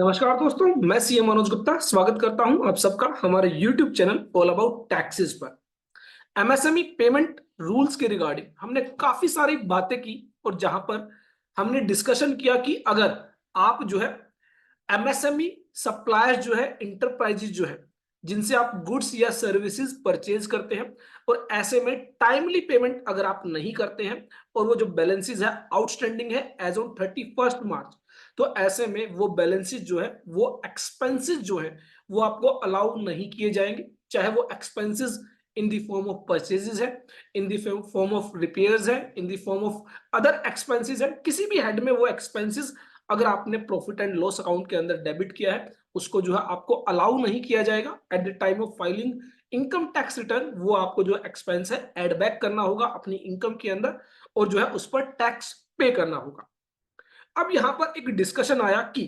नमस्कार दोस्तों, मैं सीएम मनोज गुप्ता स्वागत करता हूं आप सबका हमारे YouTube channel all about taxes पर। एमएसएमई पेमेंट रूल्स के रिगार्डिंग हमने काफी सारी बातें की और जहां पर हमने डिस्कशन किया कि अगर आप जो है एमएसएमई सप्लायर्स जो है इंटरप्राइजेज जो है जिनसे आप गुड्स या सर्विसेज परचेज करते हैं और ऐसे में टाइमली पेमेंट अगर आप नहीं करते हैं और वो जो बैलेंसेस है आउटस्टैंडिंग है एज ऑन 31 मार्च, तो ऐसे में वो बैलेंसेस जो है वो एक्सपेंसेस जो है वो आपको अलाउ नहीं किए जाएंगे, चाहे वो expenses in the form of purchases है, in the form of repairs है, in the form of other expenses है, किसी भी हेड में वो एक्सपेंसेस अगर आपने प्रॉफिट एंड लॉस अकाउंट के अंदर डेबिट किया है उसको जो है आपको अलाउ नहीं किया जाएगा at the time of filing income tax return. वो आपको जो एक्सपेंस है एड बैक करना होगा अपनी इनकम के अंदर और जो है उस पर टैक्स पे करना होगा। अब यहां पर एक डिस्कशन आया कि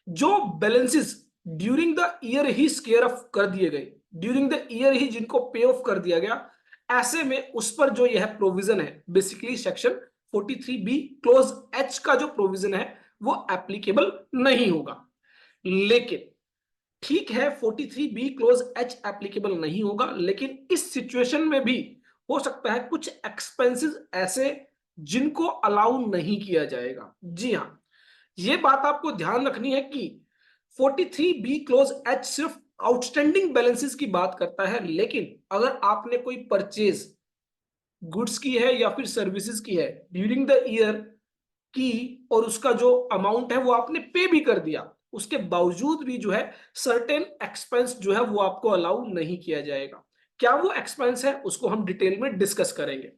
जो balances during the year he square of कर दिए गए, ड्यूरिंग द ईयर ही जिनको पे ऑफ कर दिया गया, ऐसे में उस पर जो यह प्रोविजन है basically section 43B close H का जो प्रोविजन है वो एप्लीकेबल नहीं होगा। लेकिन ठीक है 43B क्लोज एच एप्लीकेबल नहीं होगा, लेकिन इस सिचुएशन में भी हो सकता है कुछ एक्सपेंसेस ऐसे जिनको अलाउ नहीं किया जाएगा। जी हां, ये बात आपको ध्यान रखनी है कि 43B क्लोज एच सिर्फ आउटस्टैंडिंग बैलेंसेस की बात करता है, लेकिन अगर आपने कोई परचेज गुड्स की है या फिर सर्विसेज की है ड्यूरिंग द ईयर की और उसका जो अमाउंट है वो आपने पे भी कर दिया, उसके बावजूद भी जो है सर्टेन एक्सपेंस जो है वो आपको अलाउ नहीं किया जाएगा। क्या वो एक्सपेंस है उसको हम डिटेल में डिस्कस करेंगे।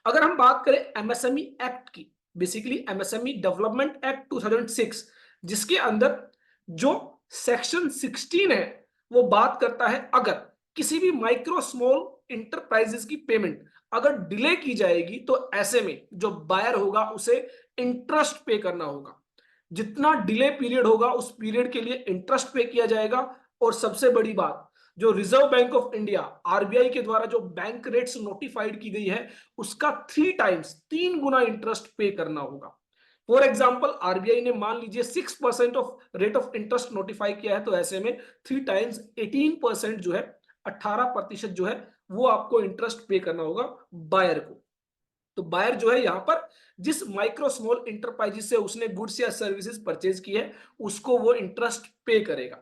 अगर हम बात करें एमएसएमई एक्ट की, बेसिकली एमएसएमई डेवलपमेंट एक्ट 2006, जिसके अंदर जो सेक्शन 16 है वो बात करता है अगर किसी भी माइक्रो स्मॉल इंटरप्राइजेस की पेमेंट अगर डिले की जाएगी तो ऐसे में जो बायर होगा उसे इंटरेस्ट पे करना होगा। जितना डिले पीरियड होगा उस पीरियड के लिए इंटरेस्ट पे किया जाएगा। और सबसे बड़ी बात, जो reserve bank of India RBI के द्वारा जो बैंक रेट्स नोटिफाइड की गई है उसका 3 टाइम्स 3 गुना इंटरेस्ट पे करना होगा। फॉर एग्जाम्पल आरबीआई ने मान लीजिए 6% of rate of interest notify किया है, तो ऐसे में 3 टाइम्स 18% जो है 18% जो है वो आपको इंटरेस्ट पे करना होगा बायर को। तो बायर जो है यहां पर जिस माइक्रो स्मॉल इंटरप्राइजेस से उसने गुड्स या सर्विसेज परचेज की है उसको वो इंटरेस्ट पे करेगा।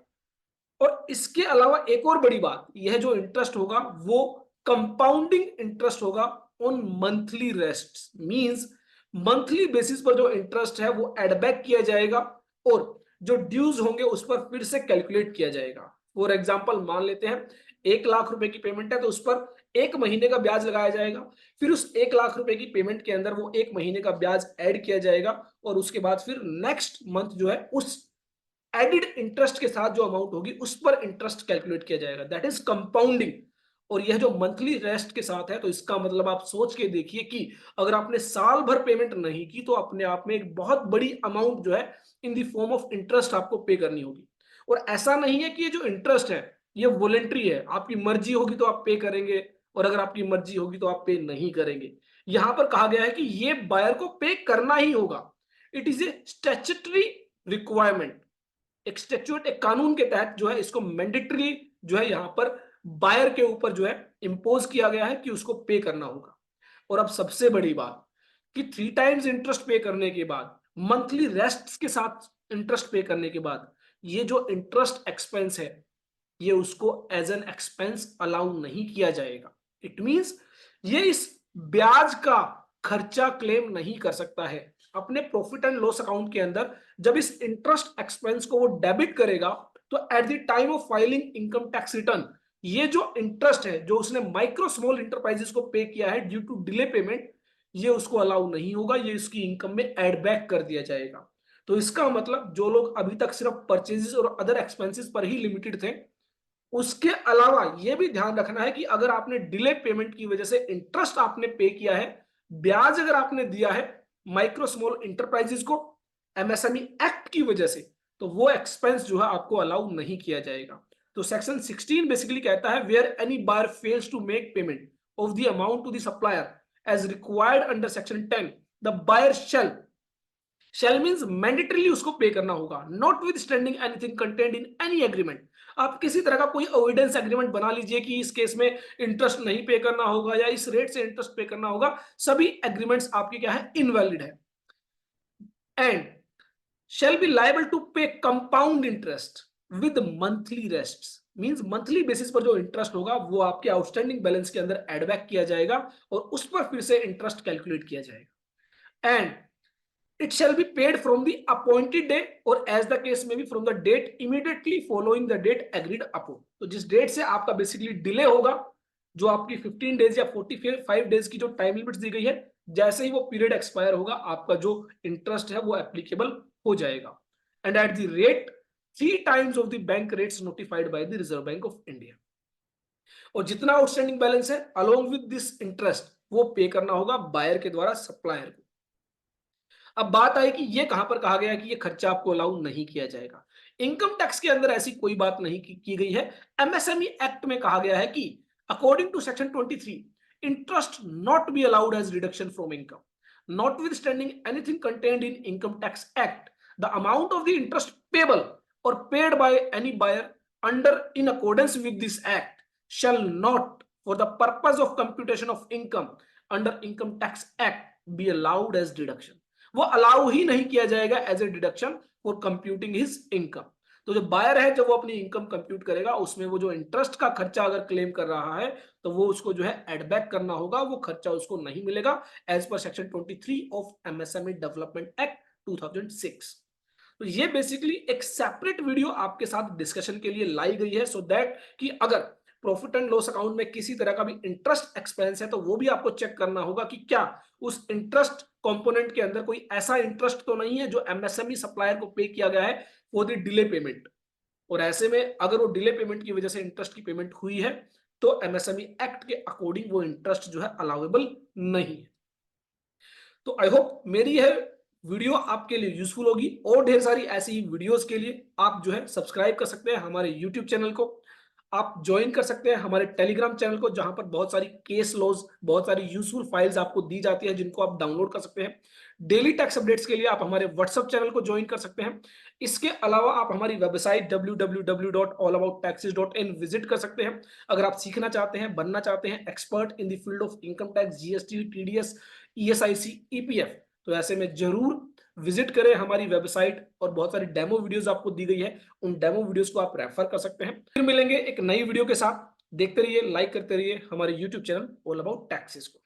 और इसके अलावा एक और बड़ी बात, यह जो इंटरेस्ट होगा वो कंपाउंडिंग इंटरेस्ट होगा on monthly rest, means monthly basis पर जो इंटरेस्ट है वो एड बैक किया जाएगा और जो ड्यूज होंगे उस पर फिर से कैलकुलेट किया जाएगा। फॉर एग्जांपल मान लेते हैं 1 लाख रुपए की पेमेंट है तो उस पर 1 महीने का ब्याज लगाया जाएगा, फिर उस 1 लाख रुपए की पेमेंट के अंदर वो 1 महीने का ब्याज ऐड किया जाएगा और उसके बाद फिर नेक्स्ट मंथ जो है उस एडिड इंटरेस्ट के साथ जो अमाउंट होगी उस पर इंटरेस्ट कैलकुलेट किया जाएगा, दैट इज कंपाउंडिंग। और यह जो मंथली रेस्ट के साथ है तो इसका मतलब आप सोच के देखिए कि अगर आपने साल भर पेमेंट नहीं की तो अपने आप में एक बहुत बड़ी अमाउंट जो है in the form of interest आपको पे करनी होगी। और ऐसा नहीं है कि ये जो इंटरेस्ट है ये वॉलेंट्री है, आपकी मर्जी होगी तो आप पे करेंगे और अगर आपकी मर्जी होगी तो आप पे नहीं करेंगे। यहां पर कहा गया है कि ये बायर को पे करना ही होगा, it is a statutory requirement. एक स्टैट्यूट एक कानून के तहत जो है इसको मैंडेटरी जो है यहां पर बायर के ऊपर जो है इंपोज किया गया है कि उसको पे करना होगा। और अब सबसे बड़ी बात कि 3 टाइम्स इंटरेस्ट पे करने के बाद मंथली रेस्ट के साथ इंटरेस्ट पे करने के बाद ये जो इंटरेस्ट एक्सपेंस है ये उसको एज एन एक्सपेंस अलाउ नहीं किया जाएगा। इट मींस ये इस ब्याज का खर्चा क्लेम नहीं कर सकता है अपने प्रॉफिट एंड लॉस अकाउंट के अंदर। जब इस इंटरेस्ट एक्सपेंस को वो डेबिट करेगा तो at the time of filing income tax return ये जो इंटरेस्ट है जो उसने माइक्रो स्मॉल इंटरप्राइजेस को पे किया है ड्यू टू डिले पेमेंट ये उसको अलाउ नहीं होगा, ये उसकी इनकम में एड बैक कर दिया जाएगा। तो इसका मतलब जो लोग अभी तक सिर्फ परचेजेस और अदर एक्सपेंसेस पर ही लिमिटेड थे, उसके अलावा यह भी ध्यान रखना है कि अगर आपने डिले पेमेंट की वजह से इंटरेस्ट आपने पे किया है, ब्याज अगर आपने दिया है माइक्रो स्मॉल इंटरप्राइजेस को एमएसएमई एक्ट की वजह से, तो वो एक्सपेंस जो है आपको अलाउ नहीं किया जाएगा। तो सेक्शन 16 बेसिकली कहता है where any buyer fails to make payment of the amount to the supplier as required under section 10 the buyer shall shall means mandatorily उसको पे करना होगा, notwithstanding anything content in any agreement. आप किसी तरह का कोई avoidance agreement बना लीजिए कि इस केस में इंटरेस्ट नहीं पे करना होगा या इस रेट से इंटरेस्ट पे करना होगा, सभी एग्रीमेंट्स आपके क्या है, इनवैलिड है। And shall be liable to pay compound interest with monthly rests, means monthly basis पर जो इंटरेस्ट होगा वो आपके आउटस्टैंडिंग बैलेंस के अंदर एड बैक किया जाएगा और उस पर फिर से इंटरेस्ट कैलकुलेट किया जाएगा। And it shall be paid from the appointed day or as the case may be from the date immediately following the date agreed upon। तो जिस डेट से आपका बेसिकली डिले होगा, जो आपकी 15 डेज या 45 डेज की जो टाइम लिमिट दी गई है, जैसे ही वो पीरियड एक्सपायर होगा आपका जो इंटरेस्ट है वो एप्लीकेबल हो जाएगा। And at the rate 3 times of the bank rates notified by the reserve bank of India. और जितना आउटस्टैंडिंग बैलेंस है अलोंग विद दिस इंटरेस्ट वो पे करना होगा बायर के द्वारा सप्लायर को। अब बात आई कि ये कहां पर कहा गया कि ये खर्चा आपको अलाउ नहीं किया जाएगा। इनकम टैक्स के अंदर ऐसी कोई बात नहीं की गई है। एमएसएमई एक्ट में कहा गया है कि according to section 23 interest not be allowed as reduction from income notwithstanding anything contained in income tax act, the amount of the interest payable or paid by any buyer under in accordance with this act shall not for the purpose of computation of income under income tax act be allowed as deduction। वो allow ही नहीं किया जाएगा as a deduction for computing his income. तो जो buyer है जब वो अपनी इनकम कंप्यूट करेगा उसमें वो जो इंटरेस्ट का खर्चा अगर क्लेम कर रहा है तो वो उसको जो है एड बैक करना होगा, वो खर्चा उसको नहीं मिलेगा as per section 23 of MSME development act 2006। तो ये बेसिकली एक सेपरेट वीडियो आपके साथ डिस्कशन के लिए लाई गई है सो दैट कि अगर प्रॉफिट एंड लॉस अकाउंट में किसी तरह का भी इंटरेस्ट एक्सपेंस है तो वो भी आपको चेक करना होगा कि क्या उस इंटरेस्ट कंपोनेंट के अंदर कोई ऐसा इंटरेस्ट तो नहीं है जो एमएसएमई सप्लायर को पे किया गया है फॉर द डिले पेमेंट। और ऐसे में अगर वो डिले पेमेंट की वजह से इंटरेस्ट की पेमेंट हुई है तो एमएसएमई एक्ट के अकॉर्डिंग वो इंटरेस्ट जो है अलाउेबल नहीं है। तो आई होप मेरी यह वीडियो आपके लिए यूजफुल होगी और ढेर सारी ऐसी वीडियोस के लिए आप जो है सब्सक्राइब कर सकते हैं हमारे यूट्यूब चैनल को। आप ज्वाइन कर सकते हैं हमारे टेलीग्राम चैनल को जहां पर बहुत सारी केस लॉज, बहुत सारी यूजफुल फाइल्स आपको दी जाती है जिनको आप डाउनलोड कर सकते हैं। डेली टैक्स अपडेट्स के लिए आप हमारे व्हाट्सएप चैनल को ज्वाइन कर सकते हैं। इसके अलावा आप हमारी वेबसाइट www.allabouttaxes.in विजिट कर सकते हैं। अगर आप सीखना चाहते हैं, बनना चाहते हैं expert in the field of income tax, GST, TDS, ESIC, EPF, तो ऐसे में जरूर विजिट करें हमारी वेबसाइट और बहुत सारी डेमो वीडियोस आपको दी गई है, उन डेमो वीडियोस को आप रेफर कर सकते हैं। फिर मिलेंगे एक नई वीडियो के साथ। देखते रहिए, लाइक करते रहिए हमारे YouTube channel all about taxes को।